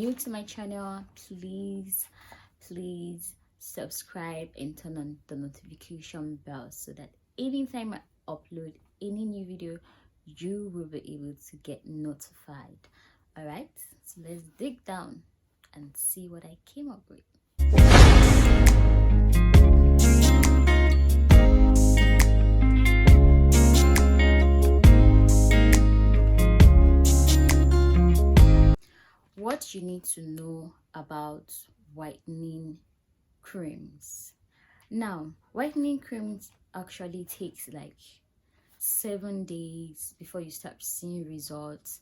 new to my channel, please subscribe and turn on the notification bell so that anytime I upload any new video, you will be able to get notified. All right, so let's dig down and see what I came up with. What you need to know about whitening creams. Now, whitening creams actually takes like 7 days before you start seeing results.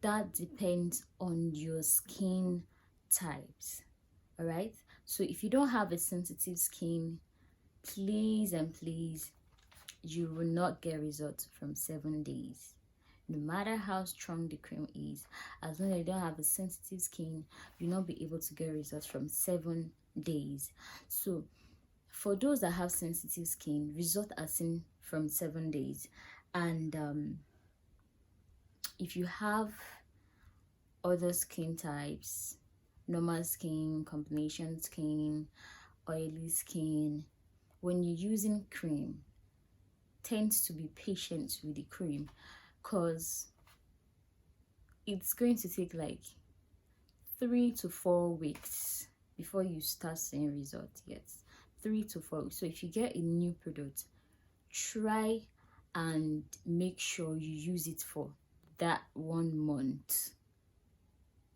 That depends on your skin types. All right, so if you don't have a sensitive skin, please you will not get results from 7 days. No matter how strong the cream is, as long as you don't have a sensitive skin, you'll not be able to get results from 7 days. So for those that have sensitive skin, results are seen from 7 days. And if you have other skin types, normal skin, combination skin, oily skin, when you're using cream, tends to be patient with the cream, because it's going to take like 3 to 4 weeks before you start seeing results. Yes, 3 to 4 weeks. So if you get a new product, try and make sure you use it for that 1 month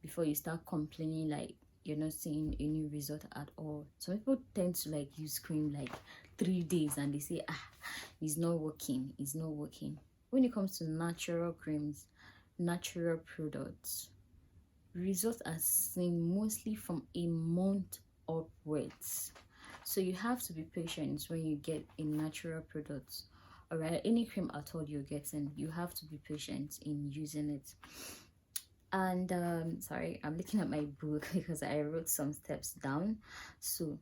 before you start complaining like you're not seeing any result at all. Some people tend to like use cream like 3 days and they say, it's not working. When it comes to natural creams, natural products, results are seen mostly from a month upwards. So you have to be patient when you get a natural product. All right, any cream at all you're getting, you have to be patient in using it. And sorry, I'm looking at my book because I wrote some steps down. So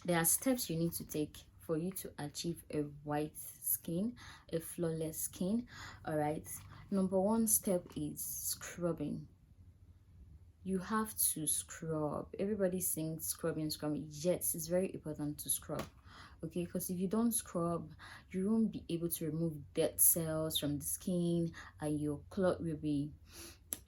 there are steps you need to take for you to achieve a white skin, a flawless skin. All right, number 1 step is scrubbing. You have to scrub. Everybody sings scrubbing. Yes, it's very important to scrub, okay? Because if you don't scrub, you won't be able to remove dead cells from the skin, and your clot will be,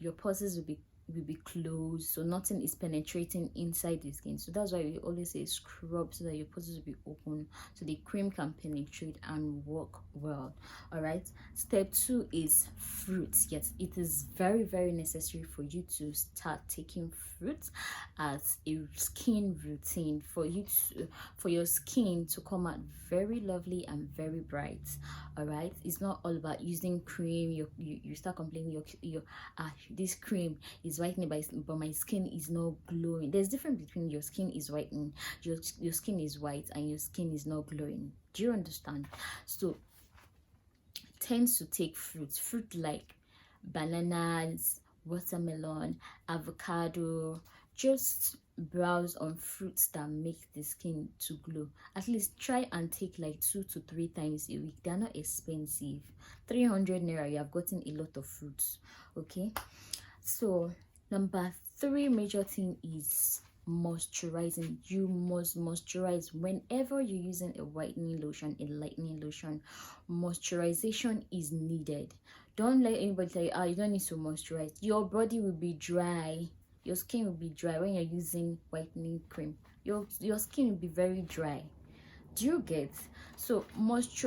your pores will be closed, so nothing is penetrating inside the skin. So that's why we always say scrub, so that your pores will be open, so the cream can penetrate and work well. All right, step 2 is fruits. Yes, it is very necessary for you to start taking fruits as a skin routine for your skin to come out very lovely and very bright. All right, it's not all about using cream. You start complaining this cream is whitening, but my skin is not glowing. There's difference between your skin is whitening, your skin is white, and your skin is not glowing. Do you understand? So tends to take fruit like bananas, watermelon, avocado. Just browse on fruits that make the skin to glow. At least try and take like 2 to 3 times a week. They're not expensive. 300 naira, you have gotten a lot of fruits. Okay, so number 3 major thing is moisturizing. You must moisturize whenever you're using a whitening lotion, a lightening lotion. Moisturization is needed. Don't let anybody tell you, you don't need to moisturize. Your body will be dry, your skin will be dry when you're using whitening cream. Your skin will be very dry. Do you get? So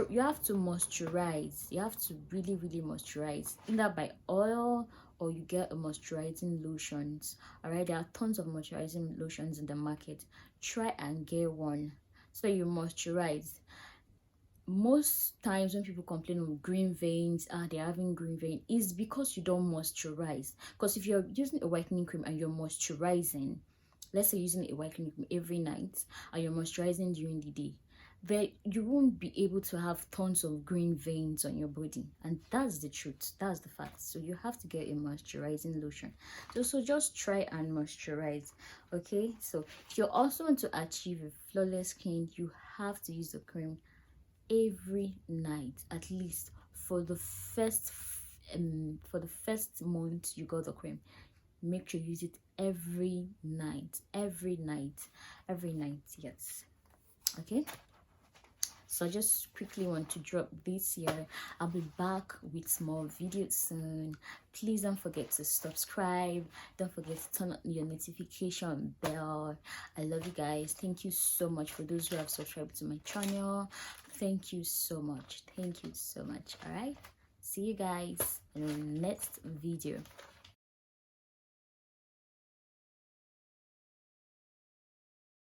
you have to moisturize. You have to really moisturize, either by oil or you get a moisturizing lotions. All right, there are tons of moisturizing lotions in the market. Try and get one so you moisturize. Most times when people complain of green veins, they're having green vein, is because you don't moisturize. Because if you're using a whitening cream and you're moisturizing, let's say using a whitening cream every night and you're moisturizing during the day, then you won't be able to have tons of green veins on your body. And that's the truth, that's the fact. So you have to get a moisturizing lotion. So just try and moisturize. Okay, so if you also want to achieve a flawless skin, you have to use the cream every night, at least for the first month you got the cream. make sure you use it every night, yes. Okay, so I just quickly want to drop this here. I'll be back with more videos soon. Please don't forget to subscribe, don't forget to turn on your notification bell. I love you guys. Thank you so much for those who have subscribed to my channel. Thank you so much. All right, see you guys in the next video.